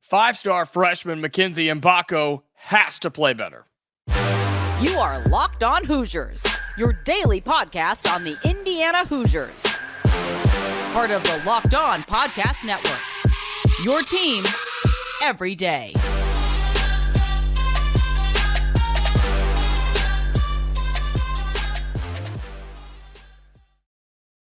Five-star freshman Mackenzie Mgbako has to play better. You are Locked On Hoosiers, your daily podcast on the Indiana Hoosiers. Part of the Locked On Podcast Network, your team every day.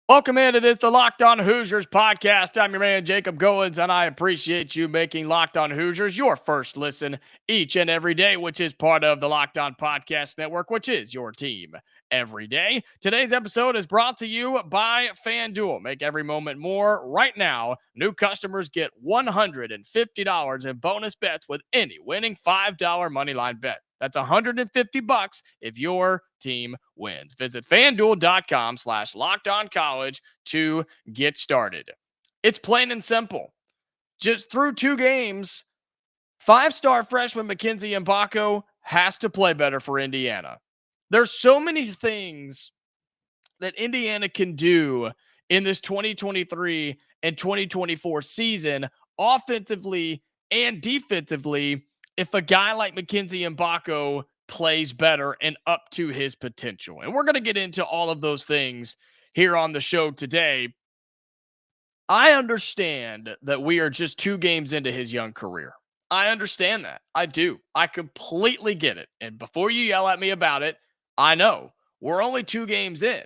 Welcome in. It is the Locked On Hoosiers podcast. I'm your man, Jacob Goins, and I appreciate you making Locked On Hoosiers your first listen each and every day, which is part of the Locked On Podcast Network, which is your team every day. Today's episode is brought to you by FanDuel. Make every moment more. Right now, new customers get $150 in bonus bets with any winning $5 moneyline bet. That's $150 if your team wins. Visit FanDuel.com/LockedOnCollege to get started. It's plain and simple. Just through two games, five-star freshman Mackenzie Mgbako has to play better for Indiana. There's so many things that Indiana can do in this 2023 and 2024 season, offensively and defensively, if a guy like Mackenzie Mgbako plays better and up to his potential. And we're going to get into all of those things here on the show today. I understand that we are just two games into his young career. I understand that. I do. I completely get it. And before you yell at me about it, I know we're only two games in.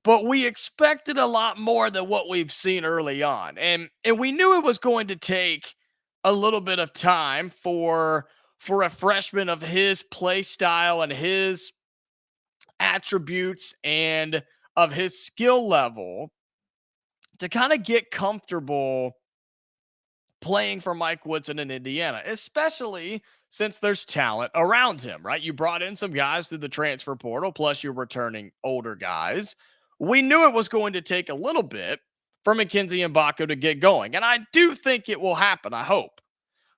But we expected a lot more than what we've seen early on. And we knew it was going to take a little bit of time for a freshman of his play style and his attributes and of his skill level to kind of get comfortable playing for Mike Woodson in Indiana, especially since there's talent around him, right? You brought in some guys through the transfer portal, plus you're returning older guys. We knew it was going to take a little bit for Mackenzie Mgbako to get going. And I do think it will happen. I hope.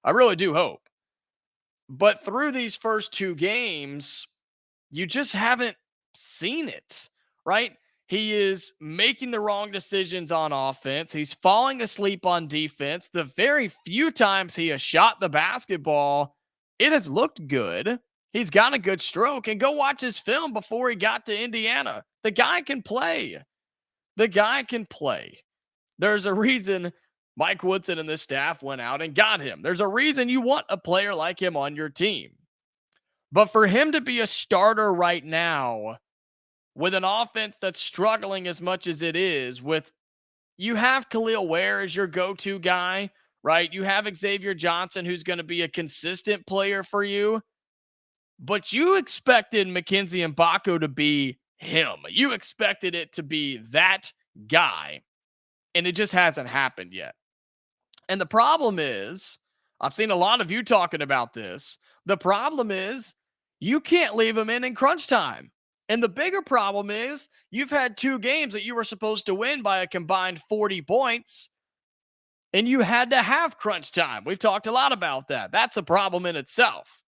I really do hope. But through these first two games, you just haven't seen it, right? He is making the wrong decisions on offense. He's falling asleep on defense. The very few times he has shot the basketball, it has looked good. He's got a good stroke. And go watch his film before he got to Indiana. The guy can play. The guy can play. There's a reason Mike Woodson and the staff went out and got him. There's a reason you want a player like him on your team. But for him to be a starter right now with an offense that's struggling as much as it is, you have Khalil Ware as your go-to guy, right? You have Xavier Johnson, who's going to be a consistent player for you. But you expected Mackenzie Mgbako to be him. You expected it to be that guy. And it just hasn't happened yet. And the problem is, I've seen a lot of you talking about this. The problem is you can't leave him in crunch time. And the bigger problem is you've had two games that you were supposed to win by a combined 40 points, and you had to have crunch time. We've talked a lot about that. That's a problem in itself.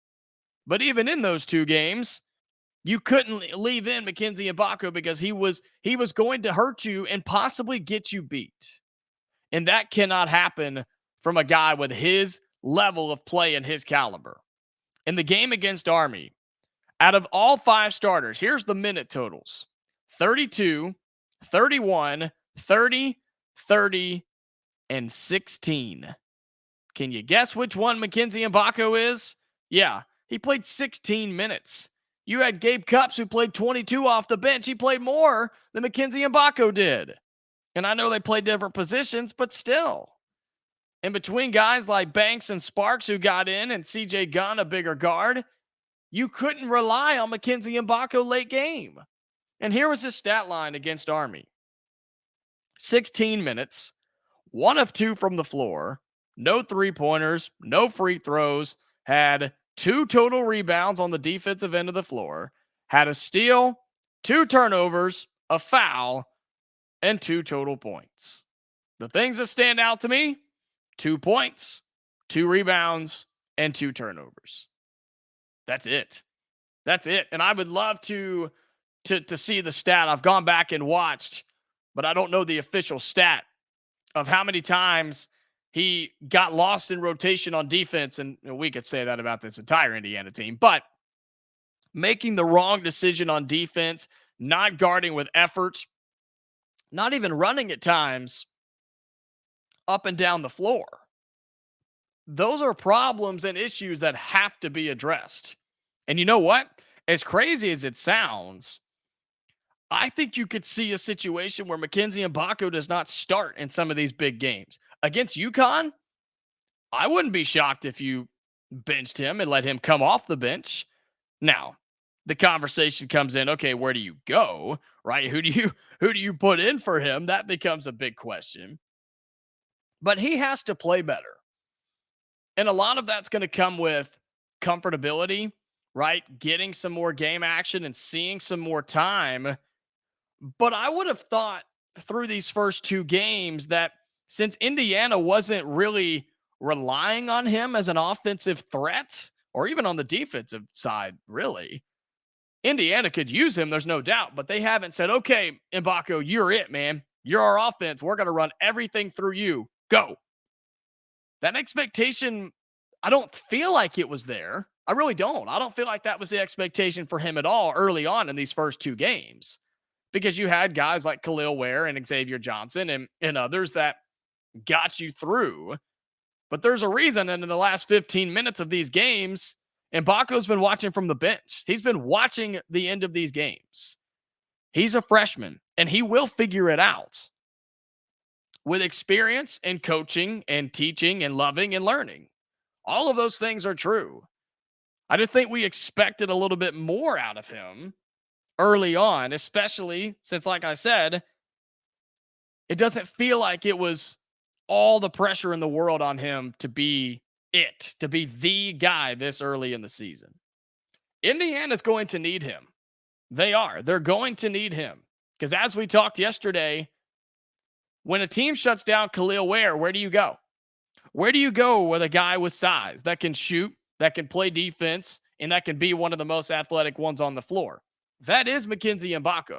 But even in those two games, you couldn't leave in Mackenzie Mgbako because he was going to hurt you and possibly get you beat. And that cannot happen from a guy with his level of play and his caliber. In the game against Army, out of all five starters, here's the minute totals: 32, 31, 30, 30, and 16. Can you guess which one Mackenzie Mgbako is? Yeah, he played 16 minutes. You had Gabe Cupps, who played 22 off the bench. He played more than Mackenzie Mgbako did. And I know they play different positions, but still. In between guys like Banks and Sparks, who got in, and CJ Gunn, a bigger guard, you couldn't rely on Mackenzie Mgbako late game. And here was his stat line against Army: 16 minutes, 1 of 2 from the floor, no three-pointers, no free throws, had 2 total rebounds on the defensive end of the floor, had a steal, 2 turnovers, a foul, and 2 total points. The things that stand out to me: 2 points, 2 rebounds, and 2 turnovers. That's it. That's it. And I would love to see the stat. I've gone back and watched, but I don't know the official stat of how many times he got lost in rotation on defense, and we could say that about this entire Indiana team, but making the wrong decision on defense, not guarding with effort, not even running at times up and down the floor. Those are problems and issues that have to be addressed. And you know what? As crazy as it sounds, I think you could see a situation where Mackenzie Mgbako does not start in some of these big games. Against UConn, I wouldn't be shocked if you benched him and let him come off the bench. Now, the conversation comes in, okay, where do you go? Right? Who do you put in for him? That becomes a big question. But he has to play better. And a lot of that's going to come with comfortability, right? Getting some more game action and seeing some more time. But I would have thought through these first two games that since Indiana wasn't really relying on him as an offensive threat, or even on the defensive side, really, Indiana could use him, there's no doubt. But they haven't said, okay, Mgbako, you're it, man. You're our offense. We're going to run everything through you. Go. That expectation, I don't feel like it was there. I really don't. I don't feel like that was the expectation for him at all early on in these first two games, because you had guys like Khalil Ware and Xavier Johnson and others that got you through. But there's a reason, and in the last 15 minutes of these games, Mbako's been watching from the bench. He's been watching the end of these games. He's a freshman, and he will figure it out with experience and coaching and teaching and loving and learning. All of those things are true. I just think we expected a little bit more out of him early on, especially since, like I said, it doesn't feel like it was all the pressure in the world on him to be the guy this early in the season. Indiana's going to need him. They are. They're going to need him. Because as we talked yesterday, when a team shuts down Khalil Ware, where do you go? Where do you go with a guy with size that can shoot, that can play defense, and that can be one of the most athletic ones on the floor? That is Mackenzie Mgbako.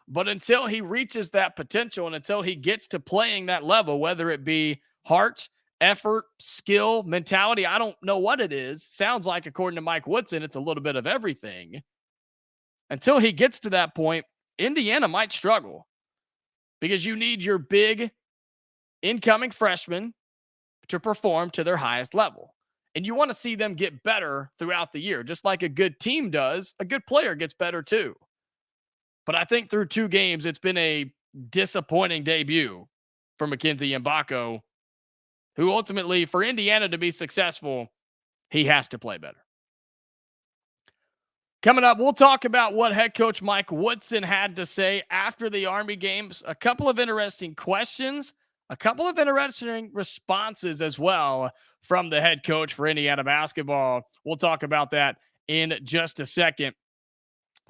But until he reaches that potential and until he gets to playing that level, whether it be heart, effort, skill, mentality, I don't know what it is. Sounds like, according to Mike Woodson, it's a little bit of everything. Until he gets to that point, Indiana might struggle, because you need your big incoming freshmen to perform to their highest level. And you want to see them get better throughout the year. Just like a good team does, a good player gets better too. But I think through two games, it's been a disappointing debut for Mackenzie Mgbako, who ultimately, for Indiana to be successful, he has to play better. Coming up, we'll talk about what head coach Mike Woodson had to say after the Army games. A couple of interesting questions, a couple of interesting responses as well from the head coach for Indiana basketball. We'll talk about that in just a second.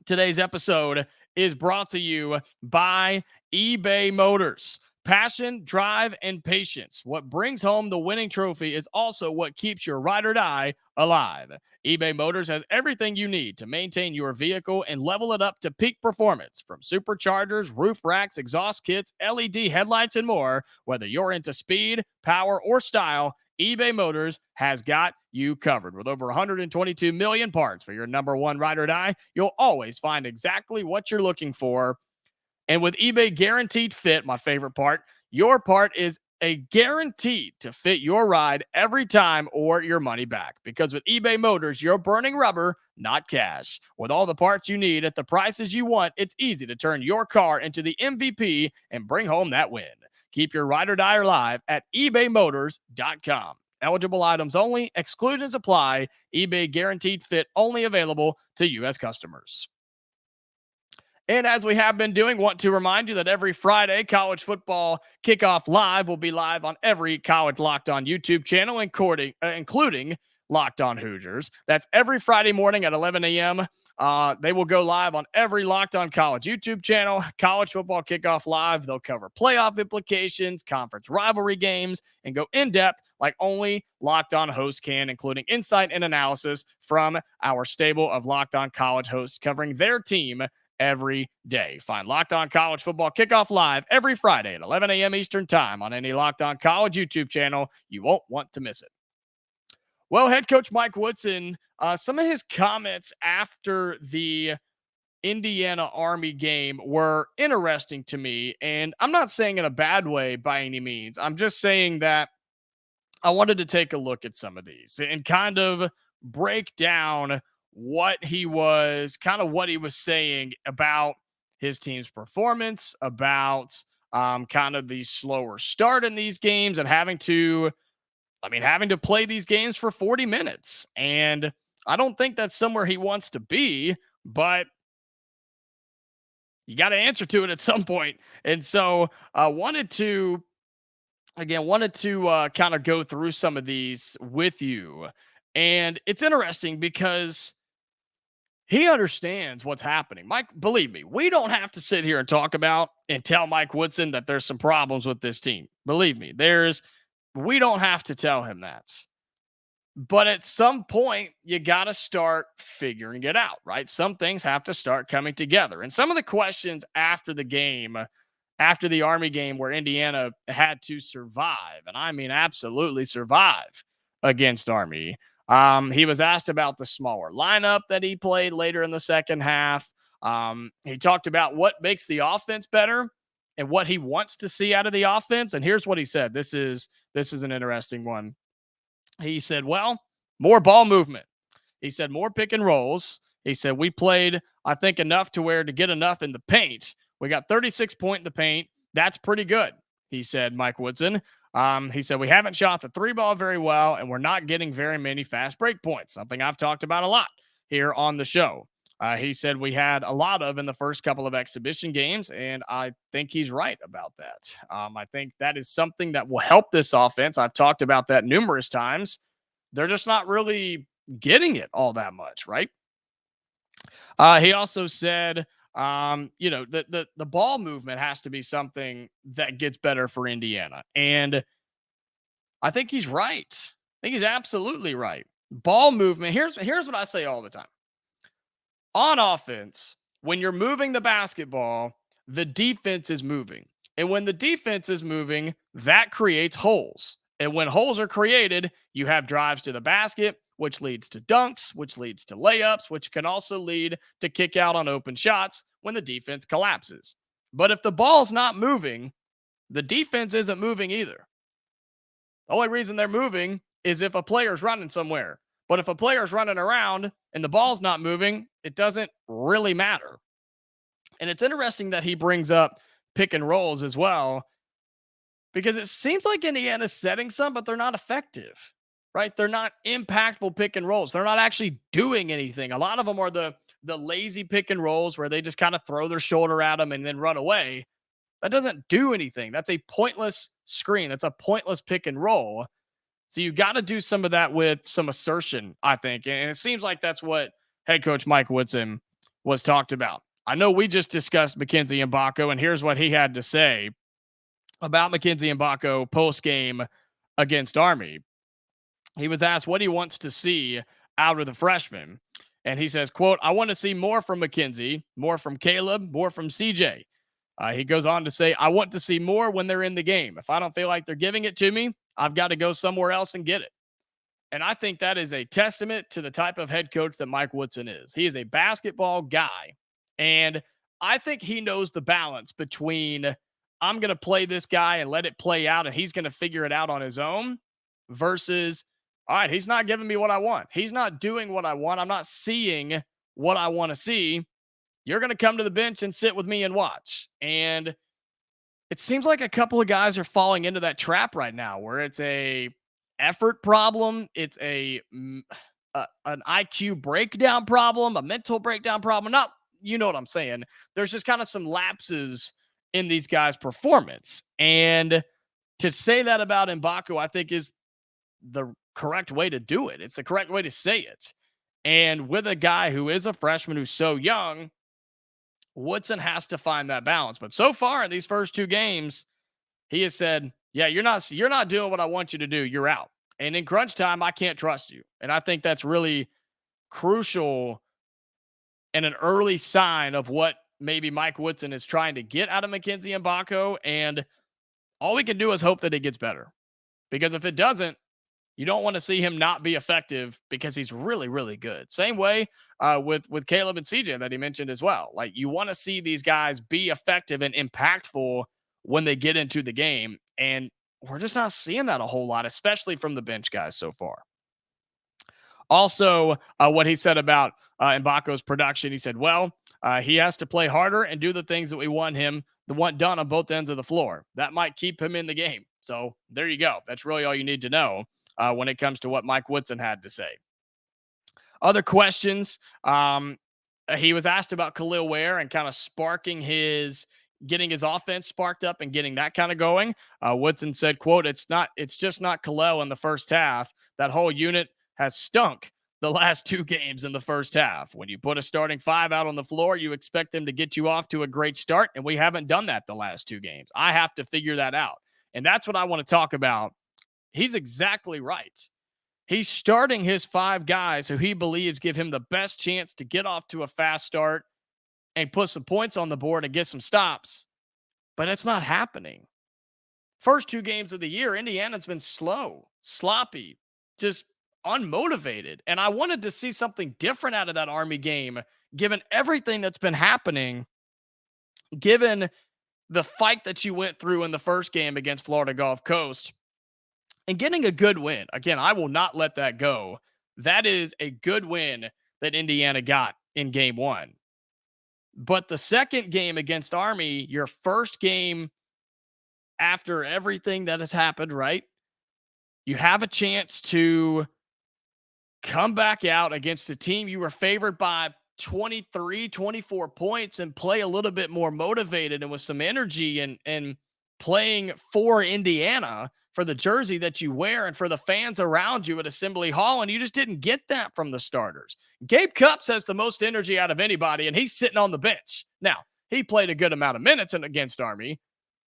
Today's episode is brought to you by eBay Motors. Passion, drive, and patience. What brings home the winning trophy is also what keeps your ride or die alive. eBay Motors has everything you need to maintain your vehicle and level it up to peak performance, from superchargers, roof racks, exhaust kits, LED headlights, and more. Whether you're into speed, power, or style, eBay Motors has got you covered. With over 122 million parts for your number one ride or die, you'll always find exactly what you're looking for. And with eBay Guaranteed Fit, my favorite part, your part is a guaranteed to fit your ride every time or your money back. Because with eBay Motors, you're burning rubber, not cash. With all the parts you need at the prices you want, it's easy to turn your car into the MVP and bring home that win. Keep your ride or die alive at ebaymotors.com. Eligible items only. Exclusions apply. eBay Guaranteed Fit only available to U.S. customers. And as we have been doing, want to remind you that every Friday, College Football Kickoff Live will be live on every College Locked On YouTube channel, including Locked On Hoosiers. That's every Friday morning at 11 a.m. They will go live on every Locked On College YouTube channel. College Football Kickoff Live, they'll cover playoff implications, conference rivalry games, and go in-depth like only Locked On hosts can, including insight and analysis from our stable of Locked On College hosts covering their team every day. Find Locked On College Football Kickoff live every Friday at 11 a.m. Eastern Time on any Locked On College YouTube channel. You won't want to miss it. Well, head coach Mike Woodson, some of his comments after the Indiana Army game were interesting to me. And I'm not saying in a bad way by any means. I'm just saying that I wanted to take a look at some of these and kind of break down what he was saying about his team's performance, about kind of the slower start in these games and having to play these games for 40 minutes. And I don't think that's somewhere he wants to be, but you got to answer to it at some point. And so I wanted to kind of go through some of these with you. And it's interesting because he understands what's happening. Mike, believe me, we don't have to sit here and talk about and tell Mike Woodson that there's some problems with this team. Believe me, we don't have to tell him that. But at some point, you got to start figuring it out, right? Some things have to start coming together. And some of the questions after the game, after the Army game where Indiana had to survive, and I mean absolutely survive against Army. He was asked about the smaller lineup that he played later in the second half. He talked about what makes the offense better and what he wants to see out of the offense. And here's what he said. This is an interesting one. He said, well, more ball movement. He said, more pick and rolls. He said, we played, I think, enough to get enough in the paint. We got 36 points in the paint. That's pretty good, he said, Mike Woodson. He said, we haven't shot the three ball very well, and we're not getting very many fast break points, something I've talked about a lot here on the show. He said we had a lot of in the first couple of exhibition games, and I think he's right about that. I think that is something that will help this offense. I've talked about that numerous times. They're just not really getting it all that much, right? He also said, the ball movement has to be something that gets better for Indiana. And I think he's right. I think he's absolutely right. Ball movement. Here's what I say all the time. On offense, when you're moving the basketball, the defense is moving. And when the defense is moving, that creates holes. And when holes are created, you have drives to the basket, which leads to dunks, which leads to layups, which can also lead to kick out on open shots when the defense collapses. But if the ball's not moving, the defense isn't moving either. The only reason they're moving is if a player's running somewhere. But if a player's running around and the ball's not moving, it doesn't really matter. And it's interesting that he brings up pick and rolls as well, because it seems like Indiana's setting some, but they're not effective, right? They're not impactful pick and rolls. They're not actually doing anything. A lot of them are the lazy pick and rolls where they just kind of throw their shoulder at them and then run away. That doesn't do anything. That's a pointless screen. That's a pointless pick and roll. So you got to do some of that with some assertion, I think. And it seems like that's what head coach Mike Woodson was talked about. I know we just discussed Mackenzie Mgbako, and here's what he had to say about Mackenzie Mgbako post-game against Army. He was asked what he wants to see out of the freshman. And he says, quote, I want to see more from Mackenzie, more from Caleb, more from CJ. He goes on to say, I want to see more when they're in the game. If I don't feel like they're giving it to me, I've got to go somewhere else and get it. And I think that is a testament to the type of head coach that Mike Woodson is. He is a basketball guy. And I think he knows the balance between I'm going to play this guy and let it play out and he's going to figure it out on his own versus, all right, he's not giving me what I want. He's not doing what I want. I'm not seeing what I want to see. You're going to come to the bench and sit with me and watch. And it seems like a couple of guys are falling into that trap right now where it's a effort problem. It's an IQ breakdown problem, a mental breakdown problem. Not, you know what I'm saying? There's just kind of some lapses in these guys' performance. And to say that about Mgbako, I think is the correct way to do it. It's the correct way to say it. And with a guy who is a freshman who's so young, Woodson has to find that balance. But so far in these first two games, he has said, yeah, you're not doing what I want you to do. You're out. And in crunch time, I can't trust you. And I think that's really crucial and an early sign of what maybe Mike Woodson is trying to get out of Mackenzie Mgbako, and all we can do is hope that it gets better. Because if it doesn't, you don't want to see him not be effective because he's really, really good. Same way with Caleb and CJ that he mentioned as well. Like, you want to see these guys be effective and impactful when they get into the game. And we're just not seeing that a whole lot, especially from the bench guys so far. Also, what he said about Mbako's production, he said, well, he has to play harder and do the things that we want done on both ends of the floor. That might keep him in the game. So there you go. That's really all you need to know when it comes to what Mike Woodson had to say. Other questions. He was asked about Khalil Ware and kind of getting his offense sparked up and getting that kind of going. Woodson said, quote, it's just not Khalil in the first half. That whole unit has stunk the last 2 games in the first half. When you put a starting 5 out on the floor, you expect them to get you off to a great start, and we haven't done that the last 2 games. I have to figure that out. And that's what I want to talk about. He's exactly right. He's starting his 5 guys who he believes give him the best chance to get off to a fast start and put some points on the board and get some stops. But it's not happening. First 2 games of the year, Indiana's been slow, sloppy, just unmotivated. And I wanted to see something different out of that Army game, given everything that's been happening, given the fight that you went through in the first game against Florida Gulf Coast, and getting a good win. Again, I will not let that go. That is a good win that Indiana got in game 1. But the second game against Army, your first game after everything that has happened, right? You have a chance to come back out against a team you were favored by 23, 24 points and play a little bit more motivated and with some energy and playing for Indiana, for the jersey that you wear and for the fans around you at Assembly Hall. And you just didn't get that from the starters. Gabe Cupps has the most energy out of anybody, and he's sitting on the bench. Now, he played a good amount of minutes against Army,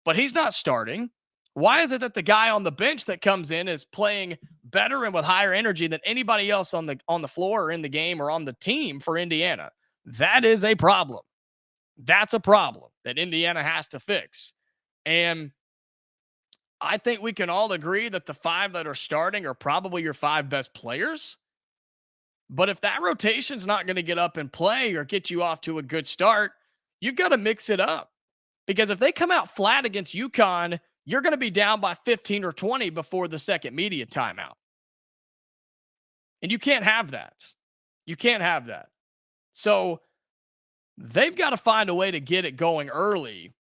but he's not starting. Why is it that the guy on the bench that comes in is playing better and with higher energy than anybody else on the floor or in the game or on the team for Indiana? That is a problem. That's a problem that Indiana has to fix. And I think we can all agree that the 5 that are starting are probably your 5 best players. But if that rotation's not going to get up and play or get you off to a good start, you've got to mix it up. Because if they come out flat against UConn, you're going to be down by 15 or 20 before the second media timeout. And you can't have that. You can't have that. So they've got to find a way to get it going early,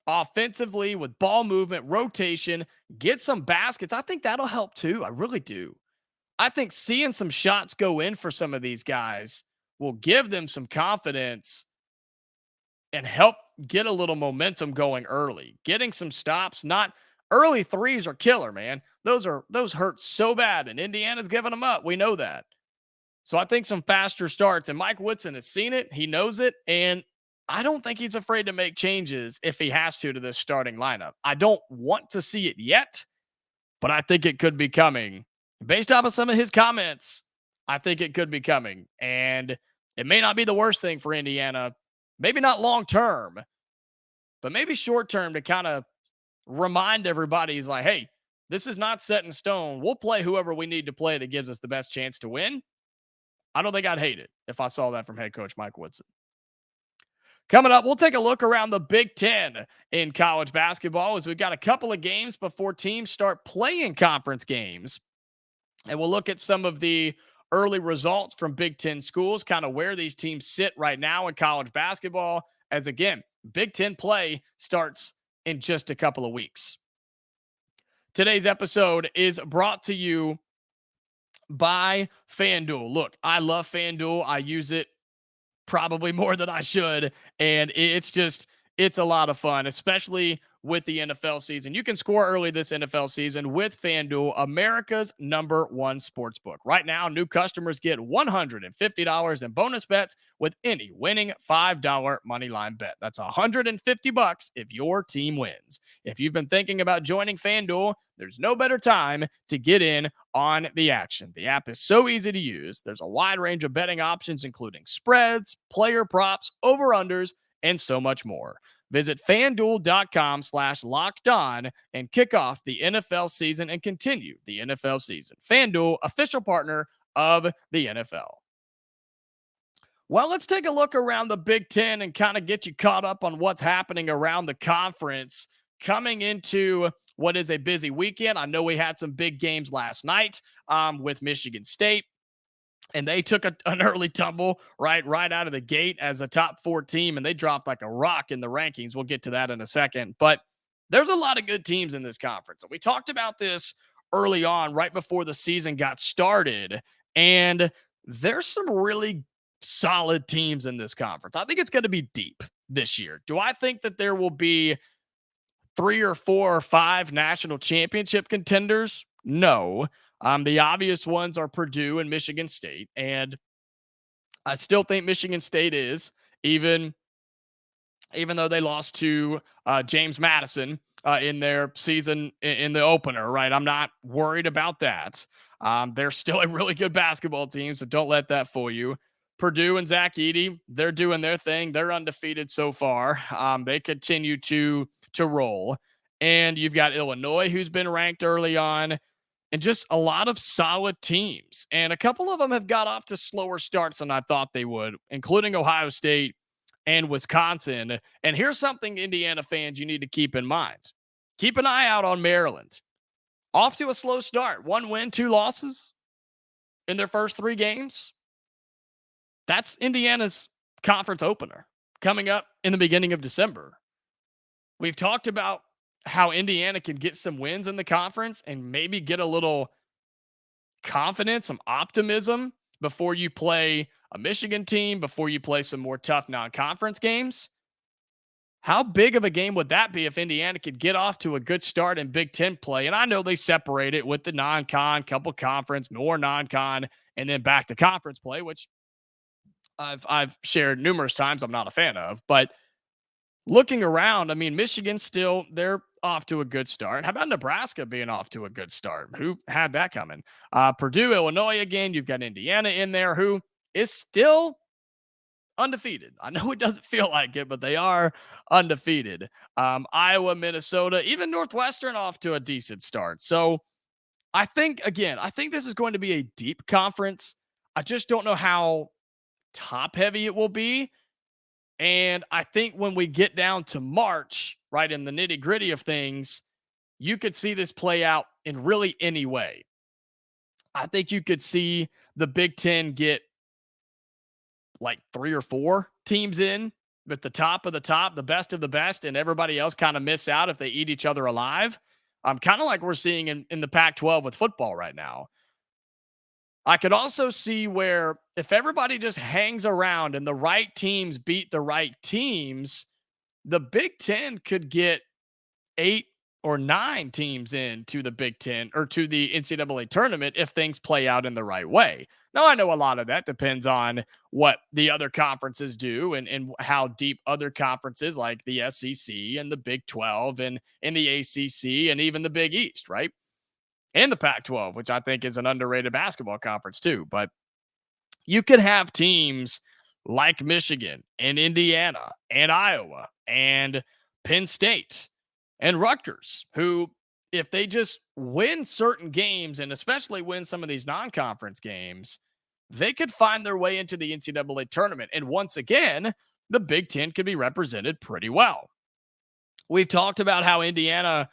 offensively, with ball movement, rotation, get some baskets. I think that'll help too. I really do. I think seeing some shots go in for some of these guys will give them some confidence and help get a little momentum going early. Getting some stops, not early threes are killer, man. Those hurt so bad, and Indiana's giving them up. We know that. So I think some faster starts, and Mike Woodson has seen it. He knows it, and I don't think he's afraid to make changes if he has to this starting lineup. I don't want to see it yet, but I think it could be coming. Based off of some of his comments, I think it could be coming, and it may not be the worst thing for Indiana. Maybe not long term, but maybe short term to kind of remind everybody, he's like, hey, this is not set in stone. We'll play whoever we need to play that gives us the best chance to win. I don't think I'd hate it if I saw that from head coach Mike Woodson. Coming up, we'll take a look around the Big Ten in college basketball as we've got a couple of games before teams start playing conference games. And we'll look at some of the early results from Big Ten schools, kind of where these teams sit right now in college basketball, as again, Big Ten play starts in just a couple of weeks. Today's episode is brought to you by FanDuel. Look, I love FanDuel. I use it probably more than I should, and it's a lot of fun, especially with the NFL season. You can score early this NFL season with FanDuel, America's #1 sportsbook. Right now, new customers get $150 in bonus bets with any winning $5 moneyline bet. That's $150 if your team wins. If you've been thinking about joining FanDuel, there's no better time to get in on the action. The app is so easy to use. There's a wide range of betting options, including spreads, player props, over-unders, and so much more. Visit FanDuel.com/LockedOn and kick off the NFL season and continue the NFL season. FanDuel, official partner of the NFL. Well, let's take a look around the Big Ten and kind of get you caught up on what's happening around the conference coming into what is a busy weekend. I know we had some big games last night with Michigan State, and they took an early tumble right out of the gate as a top 4 team, and they dropped like a rock in the rankings. We'll get to that in a second, but there's a lot of good teams in this conference. We talked about this early on, right before the season got started, and there's some really solid teams in this conference. I think it's going to be deep this year. Do I think that there will be 3 or 4 or 5 national championship contenders? No. The obvious ones are Purdue and Michigan State, and I still think Michigan State is, even though they lost to James Madison in their season in the opener, right? I'm not worried about that. They're still a really good basketball team, so don't let that fool you. Purdue and Zach Edey, they're doing their thing. They're undefeated so far. They continue to roll. And you've got Illinois, who's been ranked early on, and just a lot of solid teams. And a couple of them have got off to slower starts than I thought they would, including Ohio State and Wisconsin. And here's something, Indiana fans, you need to keep in mind. Keep an eye out on Maryland. Off to a slow start. 1 win, 2 losses in their first 3 games. That's Indiana's conference opener coming up in the beginning of December. We've talked about how Indiana can get some wins in the conference and maybe get a little confidence, some optimism before you play a Michigan team, before you play some more tough non-conference games. How big of a game would that be if Indiana could get off to a good start in Big Ten play? And I know they separate it with the non-con, couple conference, more non-con, and then back to conference play, which I've shared numerous times I'm not a fan of. But looking around, I mean, Michigan still, they're off to a good start. How about Nebraska being off to a good start? Who had that coming? Purdue, Illinois again. You've got Indiana in there, who is still undefeated. I know it doesn't feel like it, but they are undefeated. Iowa, Minnesota, even Northwestern off to a decent start. So I think this is going to be a deep conference. I just don't know how top heavy it will be. And I think when we get down to March, right in the nitty gritty of things, you could see this play out in really any way. I think you could see the Big Ten get like 3 or 4 teams in with the top of the top, the best of the best, and everybody else kind of miss out if they eat each other alive. Kind of like we're seeing in the Pac-12 with football right now. I could also see where if everybody just hangs around and the right teams beat the right teams, the Big Ten could get 8 or 9 teams into the Big Ten or to the NCAA tournament if things play out in the right way. Now, I know a lot of that depends on what the other conferences do and how deep other conferences like the SEC and the Big 12 and the ACC and even the Big East, right? And the Pac-12, which I think is an underrated basketball conference too. But you could have teams like Michigan and Indiana and Iowa and Penn State and Rutgers who, if they just win certain games and especially win some of these non-conference games, they could find their way into the NCAA tournament. And once again, the Big Ten could be represented pretty well. We've talked about how Indiana,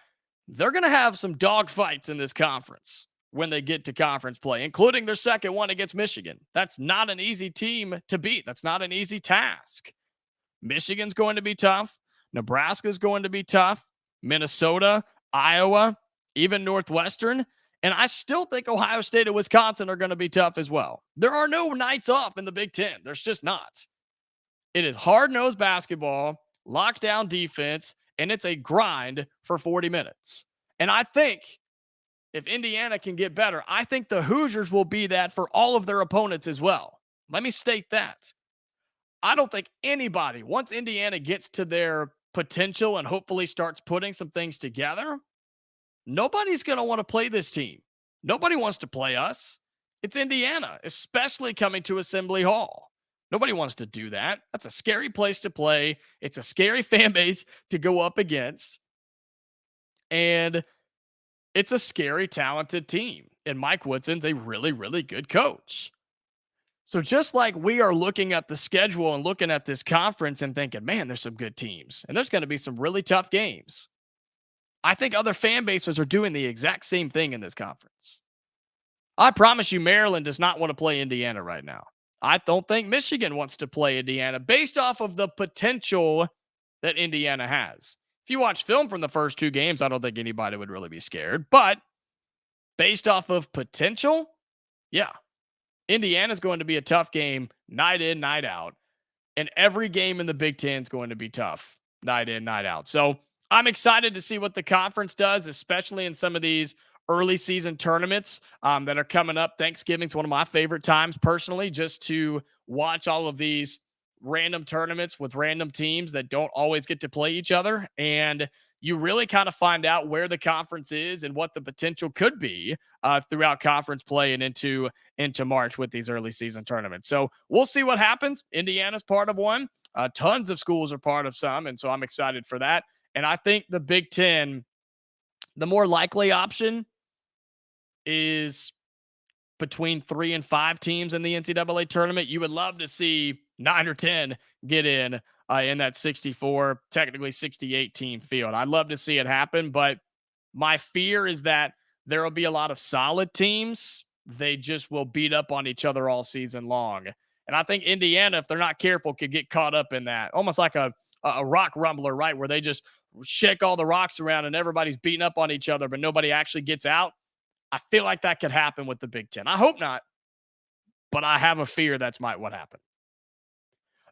they're going to have some dogfights in this conference when they get to conference play, including their second one against Michigan. That's not an easy team to beat. That's not an easy task. Michigan's going to be tough. Nebraska's going to be tough. Minnesota, Iowa, even Northwestern. And I still think Ohio State and Wisconsin are going to be tough as well. There are no nights off in the Big Ten. There's just not. It is hard-nosed basketball, lockdown defense, and it's a grind for 40 minutes. And I think if Indiana can get better, I think the Hoosiers will be that for all of their opponents as well. Let me state that. I don't think anybody, once Indiana gets to their potential and hopefully starts putting some things together, nobody's going to want to play this team. Nobody wants to play us. It's Indiana, especially coming to Assembly Hall. Nobody wants to do that. That's a scary place to play. It's a scary fan base to go up against. And it's a scary, talented team. And Mike Woodson's a really, really good coach. So just like we are looking at the schedule and looking at this conference and thinking, man, there's some good teams and there's going to be some really tough games. I think other fan bases are doing the exact same thing in this conference. I promise you, Maryland does not want to play Indiana right now. I don't think Michigan wants to play Indiana based off of the potential that Indiana has. If you watch film from the first two games, I don't think anybody would really be scared. But based off of potential, yeah, Indiana's going to be a tough game night in, night out. And every game in the Big Ten is going to be tough night in, night out. So I'm excited to see what the conference does, especially in some of these early season tournaments that are coming up. Thanksgiving's one of my favorite times personally, just to watch all of these random tournaments with random teams that don't always get to play each other. And you really kind of find out where the conference is and what the potential could be throughout conference play and into March with these early season tournaments. So we'll see what happens. Indiana's part of one. Tons of schools are part of some. And so I'm excited for that. And I think the Big Ten, the more likely option is between 3 and 5 teams in the NCAA tournament. You would love to see 9 or 10 get in that 64, technically 68 team field. I'd love to see it happen, but my fear is that there will be a lot of solid teams. They just will beat up on each other all season long. And I think Indiana, if they're not careful, could get caught up in that. Almost like a rock rumbler, right? Where they just shake all the rocks around and everybody's beating up on each other, but nobody actually gets out. I feel like that could happen with the Big Ten. I hope not, but I have a fear that's what happen.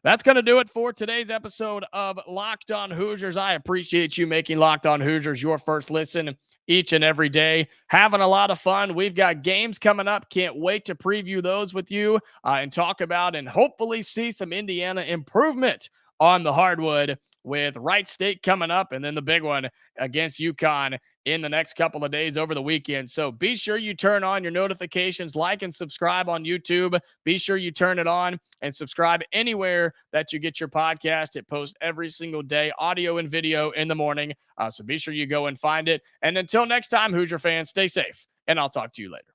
That's going to do it for today's episode of Locked On Hoosiers. I appreciate you making Locked On Hoosiers your first listen each and every day. Having a lot of fun. We've got games coming up. Can't wait to preview those with you and talk about and hopefully see some Indiana improvement on the hardwood with Wright State coming up and then the big one against UConn in the next couple of days over the weekend. So be sure you turn on your notifications, like and subscribe on YouTube. Be sure you turn it on and subscribe anywhere that you get your podcast. It posts every single day, audio and video in the morning. So be sure you go and find it. And until next time, Hoosier fans, stay safe, and I'll talk to you later.